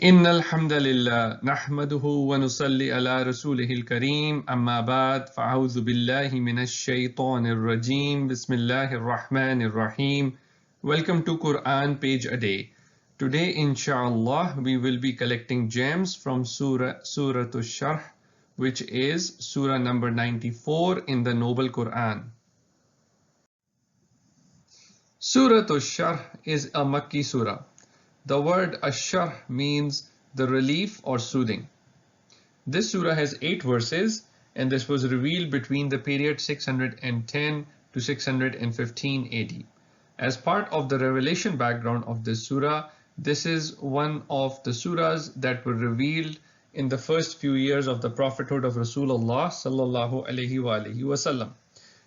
إن الحمد لله نحمده ونصلي على رسوله الكريم أما بعد فأعوذ بالله من الشيطان الرجيم بسم الله الرحمن الرحيم. Welcome to Quran Page a Day. Today inshallah we will be collecting gems from Surah Ash-Sharh, which is Surah number 94 in the Noble Quran. Surah Ash-Sharh is a Makki surah. The word Ash-Sharh means the relief or soothing. This surah has 8 verses and this was revealed between the period 610 to 615 AD. As part of the revelation background of this surah, this is one of the surahs that were revealed in the first few years of the prophethood of Rasulullah sallallahu alaihi wasallam.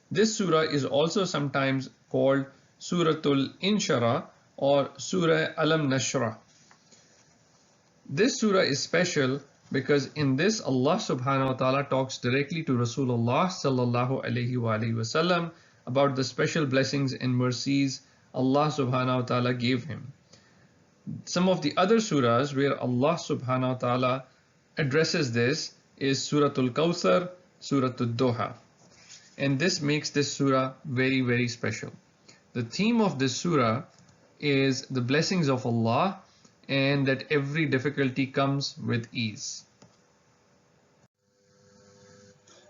This surah is also sometimes called Suratul Inshara or Surah Alam Nashrah. This surah is special because in this Allah subhanahu wa ta'ala talks directly to Rasulullah sallallahu alaihi wasallam about the special blessings and mercies Allah subhanahu wa ta'ala gave him. Some of the other surahs where Allah subhanahu wa ta'ala addresses this is Suratul Kawthar, Suratul Doha. And this makes this surah very, very special. The theme of this surah is the blessings of Allah and that every difficulty comes with ease.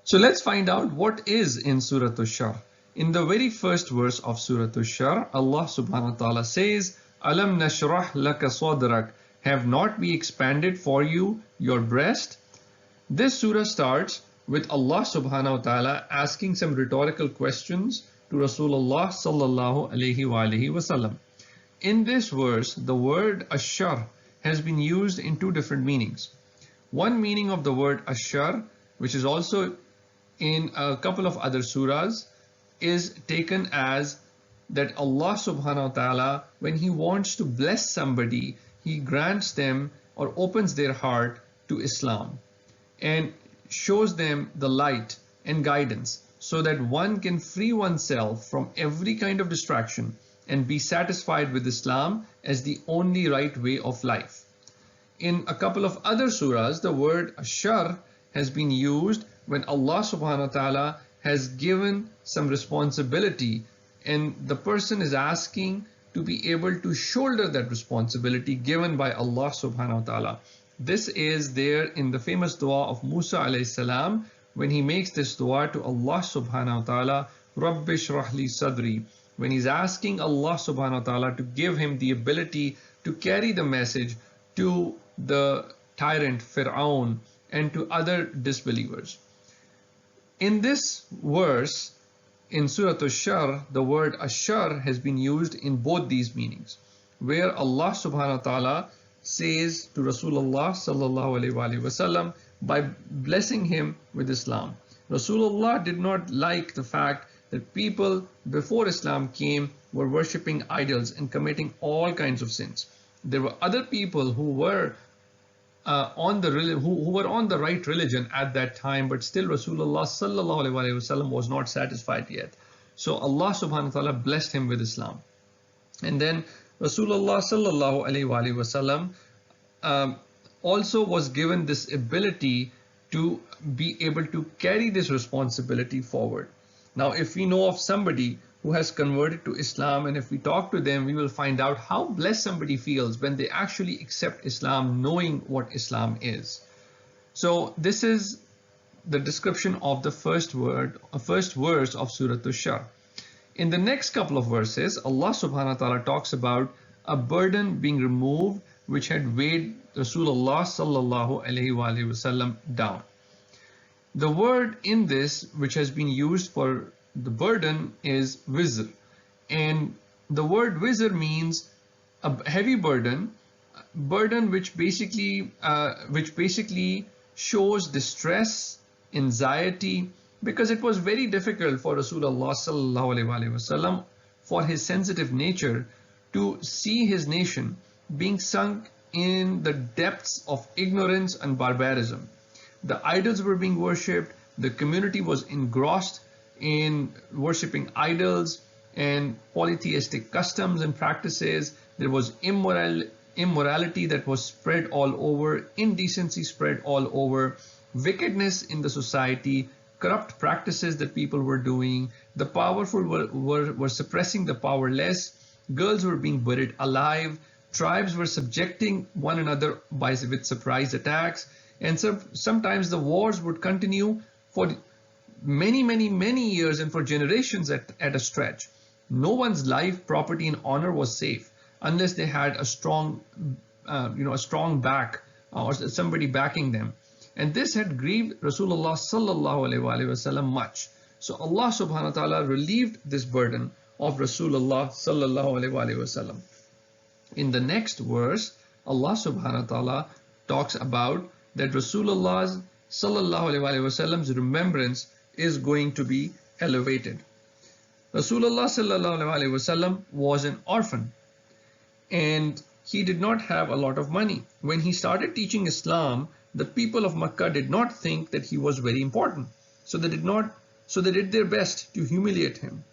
So let's find out what is in Surah Ash-Sharh. In the very first verse of Surah Ash-Sharh, Allah subhanahu wa ta'ala says, Alam nashrah laka sadrak, have not we expanded for you your breast? This surah starts with Allah subhanahu wa ta'ala asking some rhetorical questions to Rasulullah sallallahu alaihi wasallam. In this verse, the word Ash-Sharh has been used in two different meanings. One meaning of the word Ash-Sharh, which is also in a couple of other surahs, is taken as that Allah subhanahu wa ta'ala, when He wants to bless somebody, He grants them or opens their heart to Islam and shows them the light and guidance so that one can free oneself from every kind of distraction and be satisfied with Islam as the only right way of life. In a couple of other surahs, the word Ash-Sharh has been used when Allah subhanahu wa ta'ala has given some responsibility and the person is asking to be able to shoulder that responsibility given by Allah subhanahu wa ta'ala. This is there in the famous dua of Musa alayhi salam when he makes this dua to Allah subhanahu wa ta'ala, Rabbi shrah li sadri, when he's asking Allah subhanahu wa ta'ala to give him the ability to carry the message to the tyrant Fir'aun and to other disbelievers. In this verse, in Surah Ash-Sharh, the word Ash-Sharh has been used in both these meanings, where Allah subhanahu wa ta'ala says to Rasulullah sallallahu alaihi wasallam by blessing him with Islam. Rasulullah did not like the fact that people before Islam came were worshipping idols and committing all kinds of sins. There were other people who were on the right religion at that time, but still Rasulullah sallallahu alaihi wasallam was not satisfied yet. So Allah subhanahu wa ta'ala blessed him with Islam. And then Rasulullah sallallahu alaihi wasallam also was given this ability to be able to carry this responsibility forward. Now, if we know of somebody who has converted to Islam and if we talk to them, we will find out how blessed somebody feels when they actually accept Islam, knowing what Islam is. So this is the description of the first verse of Surah Ash-Sharh. In the next couple of verses, Allah subhanahu wa ta'ala talks about a burden being removed which had weighed Rasulullah sallallahu alaihi wasallam down. The word in this which has been used for the burden is wizr, and the word wizr means a heavy burden which basically shows distress, anxiety, because it was very difficult for Rasulullah sallallahu alaihi wasallam, for his sensitive nature, to see his nation being sunk in the depths of ignorance and barbarism. The idols were being worshipped, the community was engrossed in worshipping idols and polytheistic customs and practices. There was immorality that was spread all over, indecency spread all over, wickedness in the society, corrupt practices that people were doing, the powerful were suppressing the powerless, girls were being buried alive, tribes were subjecting one another with surprise attacks, and sometimes the wars would continue for many years and for generations at a stretch. No one's life, property, and honor was safe unless they had a strong, a strong back or somebody backing them. And this had grieved Rasulullah sallallahu alaihi wasallam much. So Allah subhanahu wa ta'ala relieved this burden of Rasulullah sallallahu alaihi wasallam. In the next verse, Allah subhanahu wa ta'ala talks about that Rasulullah sallallahu alaihi wasallam's remembrance is going to be elevated. Rasulullah sallallahu alaihi wasallam was an orphan and he did not have a lot of money. When he started teaching Islam, the people of Makkah did not think that he was very important. So they did their best to humiliate him.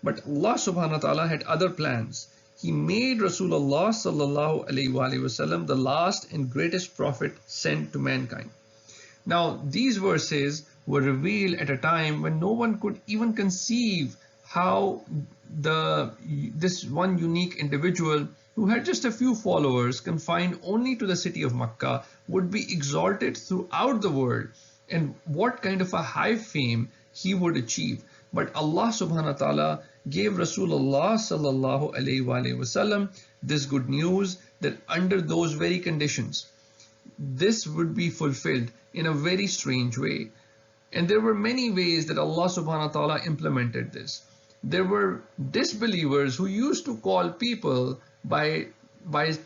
But Allah subhanahu wa ta'ala had other plans. He made Rasulullah sallallahu alaihi wasallam the last and greatest prophet sent to mankind. Now, these verses were revealed at a time when no one could even conceive how this one unique individual who had just a few followers confined only to the city of Makkah would be exalted throughout the world, and what kind of a high fame he would achieve. But Allah subhanahu wa ta'ala gave Rasulullah sallallahu alaihi wasallam this good news that under those very conditions, this would be fulfilled in a very strange way. And there were many ways that Allah subhanahu wa ta'ala implemented this. There were disbelievers who used to call people by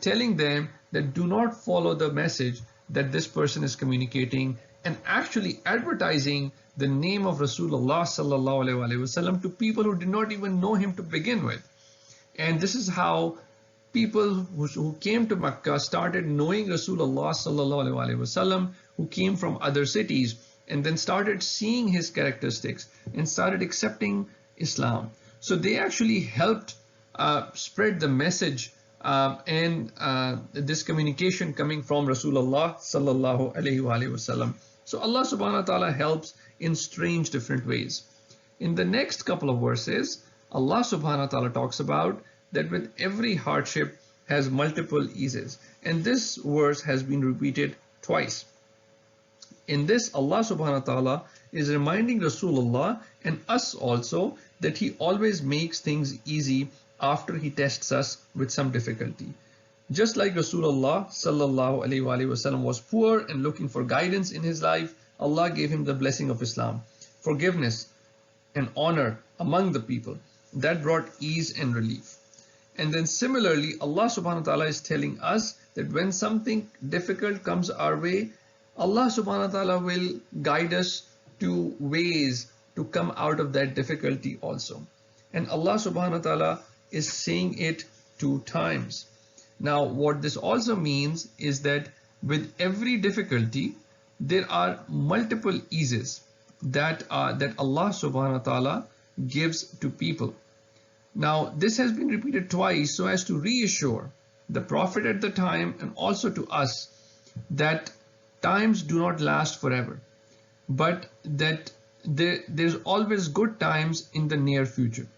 telling them that do not follow the message that this person is communicating, and actually advertising the name of Rasulullah sallallahu alaihi wasallam to people who did not even know him to begin with. And this is how people who came to Makkah started knowing Rasulullah sallallahu alaihi wasallam, who came from other cities, and then started seeing his characteristics and started accepting Islam. So they actually helped spread the message and this communication coming from Rasulullah sallallahu alaihi wasallam. So Allah subhanahu wa ta'ala helps in strange different ways. In the next couple of verses, Allah subhanahu wa ta'ala talks about that with every hardship has multiple eases. And this verse has been repeated twice. In this, Allah subhanahu wa ta'ala is reminding Rasulullah and us also that he always makes things easy after he tests us with some difficulty. Just like Rasulullah sallallahu alaihi wasallam was poor and looking for guidance in his life, Allah gave him the blessing of Islam, forgiveness and honor among the people. That brought ease and relief. And then similarly, Allah subhanahu wa ta'ala is telling us that when something difficult comes our way, Allah subhanahu wa ta'ala will guide us to ways to come out of that difficulty also. And Allah subhanahu wa ta'ala is saying it 2 times. Now, what this also means is that with every difficulty, there are multiple eases that Allah subhanahu wa ta'ala gives to people. Now, this has been repeated twice so as to reassure the Prophet at the time and also to us that times do not last forever, but that there's always good times in the near future.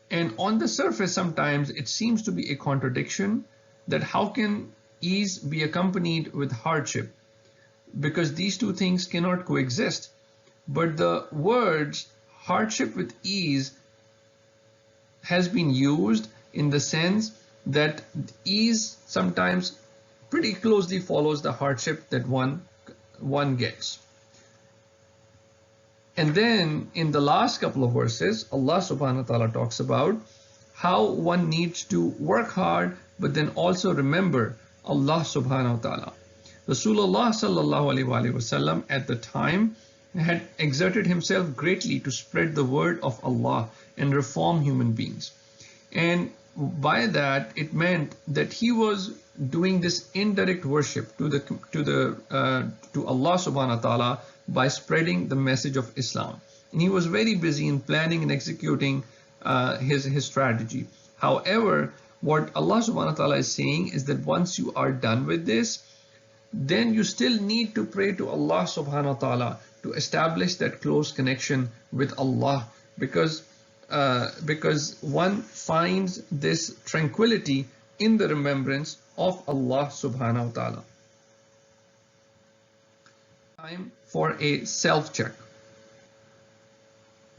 And on the surface, sometimes it seems to be a contradiction that how can ease be accompanied with hardship? Because these two things cannot coexist. But the words hardship with ease has been used in the sense that ease sometimes pretty closely follows the hardship that one gets. And then in the last couple of verses, Allah subhanahu wa ta'ala talks about how one needs to work hard, but then also remember Allah subhanahu wa ta'ala. Rasulullah sallallahu alaihi wasallam at the time had exerted himself greatly to spread the word of Allah and reform human beings. And by that, it meant that he was doing this indirect worship to Allah subhanahu wa ta'ala by spreading the message of Islam. And he was very busy in planning and executing his strategy. However, what Allah subhanahu wa ta'ala is saying is that once you are done with this, then you still need to pray to Allah subhanahu wa ta'ala to establish that close connection with Allah, because one finds this tranquility in the remembrance of Allah subhanahu wa ta'ala. Time for a self-check.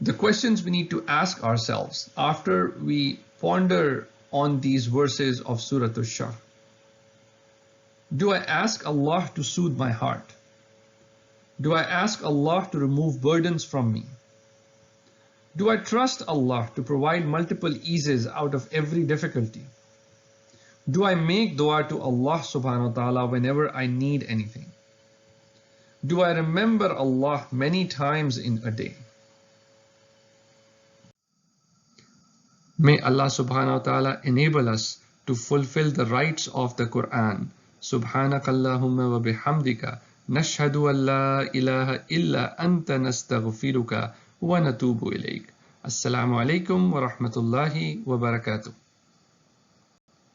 The questions we need to ask ourselves after we ponder on these verses of Surah Ash-Sharh. Do I ask Allah to soothe my heart? Do I ask Allah to remove burdens from me? Do I trust Allah to provide multiple eases out of every difficulty? Do I make dua to Allah subhanahu wa ta'ala whenever I need anything? Do I remember Allah many times in a day? May Allah subhanahu wa ta'ala enable us to fulfill the rights of the Quran. Subhanakallahumma wa bihamdika nashhadu an la ilaha illa anta nastaghfiruka wa natubu ilayk. Assalamu alaikum wa rahmatullahi wa barakatuh.